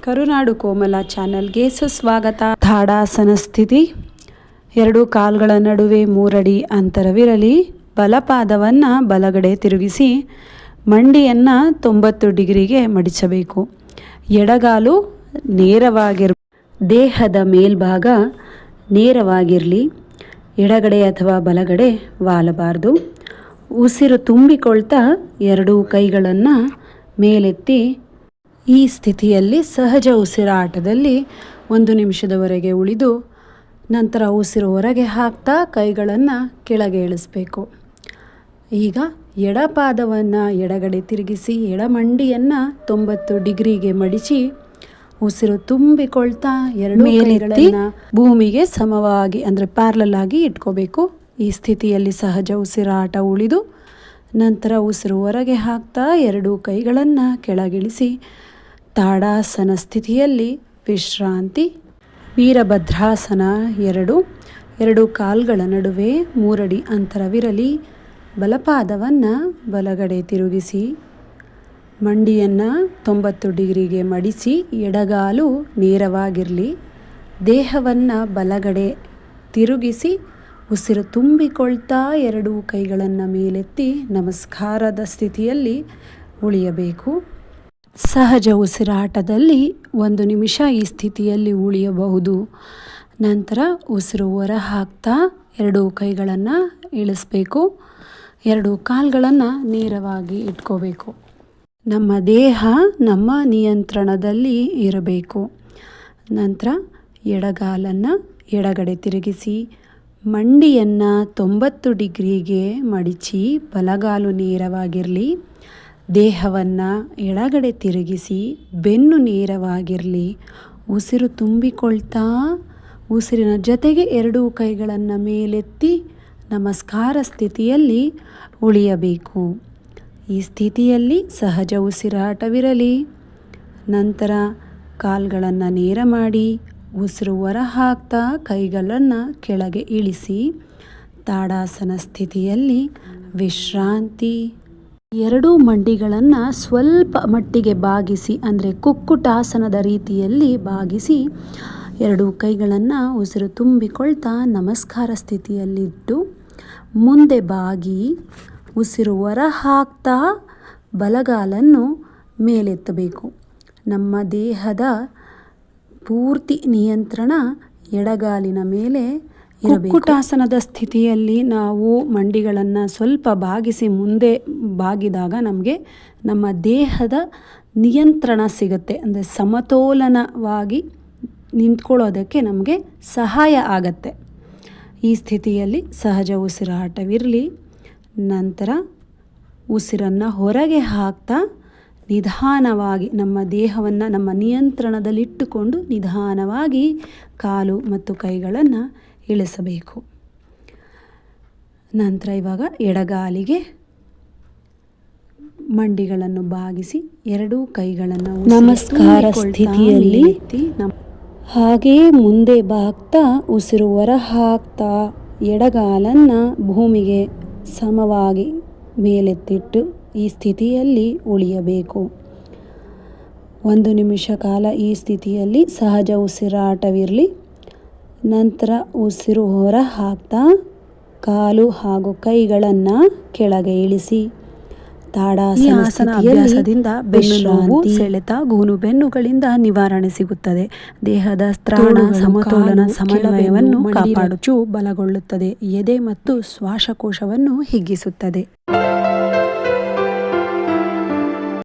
ಕರುನಾಡು ಕೋಮಲ ಚಾನಲ್ಗೆ ಸುಸ್ವಾಗತ. ತಾಡಾಸನ ಸ್ಥಿತಿ. ಎರಡು ಕಾಲ್ಗಳ ನಡುವೆ 3 ಅಡಿ ಅಂತರವಿರಲಿ. ಬಲಪಾದವನ್ನು ಬಲಗಡೆ ತಿರುಗಿಸಿ ಮಂಡಿಯನ್ನು 90 ಡಿಗ್ರಿಗೆ ಮಡಿಚಬೇಕು. ಎಡಗಾಲು ದೇಹದ ಮೇಲ್ಭಾಗ ನೇರವಾಗಿರಲಿ. ಎಡಗಡೆ ಅಥವಾ ಬಲಗಡೆ ವಾಲಬಾರ್ದು. ಉಸಿರು ತುಂಬಿಕೊಳ್ತಾ ಎರಡೂ ಕೈಗಳನ್ನು ಮೇಲೆತ್ತಿ ಈ ಸ್ಥಿತಿಯಲ್ಲಿ ಸಹಜ ಉಸಿರಾಟದಲ್ಲಿ 1 ನಿಮಿಷದವರೆಗೆ ಉಳಿದು ನಂತರ ಉಸಿರು ಹೊರಗೆ ಹಾಕ್ತಾ ಕೈಗಳನ್ನು ಕೆಳಗೆ ಇಳಿಸಬೇಕು. ಈಗ ಎಡಪಾದವನ್ನು ಎಡಗಡೆ ತಿರುಗಿಸಿ ಎಡಮಂಡಿಯನ್ನು 90 ಡಿಗ್ರಿಗೆ ಮಡಿಚಿ ಉಸಿರು ತುಂಬಿಕೊಳ್ತಾ ಎರಡು ಕೈಗಳನ್ನು ಭೂಮಿಗೆ ಸಮವಾಗಿ ಅಂದರೆ ಪ್ಯಾರಲಲ್ ಆಗಿ ಇಟ್ಕೋಬೇಕು. ಈ ಸ್ಥಿತಿಯಲ್ಲಿ ಸಹಜ ಉಸಿರಾಟ ಉಳಿದು ನಂತರ ಉಸಿರು ಹೊರಗೆ ಹಾಕ್ತಾ ಎರಡೂ ಕೈಗಳನ್ನು ಕೆಳಗಿಳಿಸಿ ತಾಡಾಸನ ಸ್ಥಿತಿಯಲ್ಲಿ ವಿಶ್ರಾಂತಿ. ವೀರಭದ್ರಾಸನ. ಎರಡು ಕಾಲ್ಗಳ ನಡುವೆ 3 ಅಡಿ ಅಂತರವಿರಲಿ. ಬಲಪಾದವನ್ನು ಬಲಗಡೆ ತಿರುಗಿಸಿ ಮಂಡಿಯನ್ನು 90 ಡಿಗ್ರಿಗೆ ಮಡಿಸಿ ಎಡಗಾಲು ನೇರವಾಗಿರಲಿ. ದೇಹವನ್ನು ಬಲಗಡೆ ತಿರುಗಿಸಿ ಉಸಿರು ತುಂಬಿಕೊಳ್ತಾ ಎರಡೂ ಕೈಗಳನ್ನು ಮೇಲೆತ್ತಿ ನಮಸ್ಕಾರದ ಸ್ಥಿತಿಯಲ್ಲಿ ಉಳಿಯಬೇಕು. ಸಹಜ ಉಸಿರಾಟದಲ್ಲಿ 1 ನಿಮಿಷ ಈ ಸ್ಥಿತಿಯಲ್ಲಿ ಉಳಿಯಬಹುದು. ನಂತರ ಉಸಿರು ಹೊರ ಹಾಕ್ತಾ ಎರಡೂ ಕೈಗಳನ್ನು ಇಳಿಸ್ಬೇಕು. ಎರಡೂ ಕಾಲ್ಗಳನ್ನು ನೇರವಾಗಿ ಇಟ್ಕೋಬೇಕು. ನಮ್ಮ ದೇಹ ನಮ್ಮ ನಿಯಂತ್ರಣದಲ್ಲಿ ಇರಬೇಕು. ನಂತರ ಎಡಗಾಲನ್ನು ಎಡಗಡೆ ತಿರುಗಿಸಿ ಮಂಡಿಯನ್ನು 90 ಡಿಗ್ರಿಗೆ ಮಡಿಚಿ ಬಲಗಾಲು ನೇರವಾಗಿರಲಿ. ದೇಹವನ್ನು ಎಡಗಡೆ ತಿರುಗಿಸಿ ಬೆನ್ನು ನೇರವಾಗಿರಲಿ. ಉಸಿರು ತುಂಬಿಕೊಳ್ತಾ ಉಸಿರಿನ ಜೊತೆಗೆ ಎರಡೂ ಕೈಗಳನ್ನು ಮೇಲೆತ್ತಿ ನಮಸ್ಕಾರ ಸ್ಥಿತಿಯಲ್ಲಿ ಉಳಿಯಬೇಕು. ಈ ಸ್ಥಿತಿಯಲ್ಲಿ ಸಹಜ ಉಸಿರಾಟವಿರಲಿ. ನಂತರ ಕಾಲ್ಗಳನ್ನು ನೇರ ಮಾಡಿ ಉಸಿರು ಹೊರ ಹಾಕ್ತಾ ಕೈಗಳನ್ನು ಕೆಳಗೆ ಇಳಿಸಿ ತಾಡಾಸನ ಸ್ಥಿತಿಯಲ್ಲಿ ವಿಶ್ರಾಂತಿ. ಎರಡೂ ಮಂಡಿಗಳನ್ನು ಸ್ವಲ್ಪ ಮಟ್ಟಿಗೆ ಬಾಗಿಸಿ ಅಂದರೆ ಕುಕ್ಕುಟಾಸನದ ರೀತಿಯಲ್ಲಿ ಬಾಗಿಸಿ ಎರಡೂ ಕೈಗಳನ್ನು ಉಸಿರು ತುಂಬಿಕೊಳ್ತಾ ನಮಸ್ಕಾರ ಸ್ಥಿತಿಯಲ್ಲಿಟ್ಟು ಮುಂದೆ ಬಾಗಿ ಉಸಿರು ಹೊರ ಹಾಕ್ತಾ ಬಲಗಾಲನ್ನು ಮೇಲೆತ್ತಬೇಕು. ನಮ್ಮ ದೇಹದ ಪೂರ್ತಿ ನಿಯಂತ್ರಣ ಎಡಗಾಲಿನ ಮೇಲೆ ಇರಬೇಕು. ಕುಕ್ಕುಟಾಸನದ ಸ್ಥಿತಿಯಲ್ಲಿ ನಾವು ಮಂಡಿಗಳನ್ನು ಸ್ವಲ್ಪ ಬಾಗಿಸಿ ಮುಂದೆ ಬಾಗಿದಾಗ ನಮಗೆ ನಮ್ಮ ದೇಹದ ನಿಯಂತ್ರಣ ಸಿಗುತ್ತೆ. ಅಂದರೆ ಸಮತೋಲನವಾಗಿ ನಿಂತ್ಕೊಳ್ಳೋದಕ್ಕೆ ನಮಗೆ ಸಹಾಯ ಆಗತ್ತೆ. ಈ ಸ್ಥಿತಿಯಲ್ಲಿ ಸಹಜ ಉಸಿರಾಟವಿರಲಿ. ನಂತರ ಉಸಿರನ್ನು ಹೊರಗೆ ಹಾಕ್ತಾ ನಿಧಾನವಾಗಿ ನಮ್ಮ ದೇಹವನ್ನು ನಮ್ಮ ನಿಯಂತ್ರಣದಲ್ಲಿಟ್ಟುಕೊಂಡು ನಿಧಾನವಾಗಿ ಕಾಲು ಮತ್ತು ಕೈಗಳನ್ನು ಇಳಿಸಬೇಕು. ನಂತರ ಇವಾಗ ಎಡಗಾಲಿಗೆ ಮಂಡಿಗಳನ್ನು ಬಾಗಿಸಿ ಎರಡೂ ಕೈಗಳನ್ನು ನಮಸ್ಕಾರ ಸ್ಥಿತಿಯಲ್ಲಿ ಹಾಗೆಯೇ ಮುಂದೆ ಬಾಗ್ತಾ ಉಸಿರು ಹೊರ ಹಾಕ್ತಾ ಎಡಗಾಲನ್ನು ಭೂಮಿಗೆ ಸಮವಾಗಿ ಮೇಲೆತ್ತಿಟ್ಟು ಈ ಸ್ಥಿತಿಯಲ್ಲಿ ಉಳಿಯಬೇಕು. 1 ನಿಮಿಷ ಕಾಲ ಈ ಸ್ಥಿತಿಯಲ್ಲಿ ಸಹಜ ಉಸಿರಾಟವಿರಲಿ. ನಂತರ ಉಸಿರು ಹೊರ ಹಾಕ್ತಾ ಕಾಲು ಹಾಗೂ ಕೈಗಳನ್ನು ಕೆಳಗೆ ಇಳಿಸಿ ತಾಡಾಸನ ಅಭ್ಯಾಸದಿಂದ ಬೆನ್ನು ನೋವು, ಸೆಳೆತ, ಗೂನು ಬೆನ್ನುಗಳಿಂದ ನಿವಾರಣೆ ಸಿಗುತ್ತದೆ. ದೇಹದ ತ್ರಾಣ ಸಮತೋಲನ ಸಮನ್ವಯವನ್ನು ಕಾಪಾಡುವುದು ಬಲಗೊಳ್ಳುತ್ತದೆ. ಎದೆ ಮತ್ತು ಶ್ವಾಸಕೋಶವನ್ನು ಹಿಗ್ಗಿಸುತ್ತದೆ.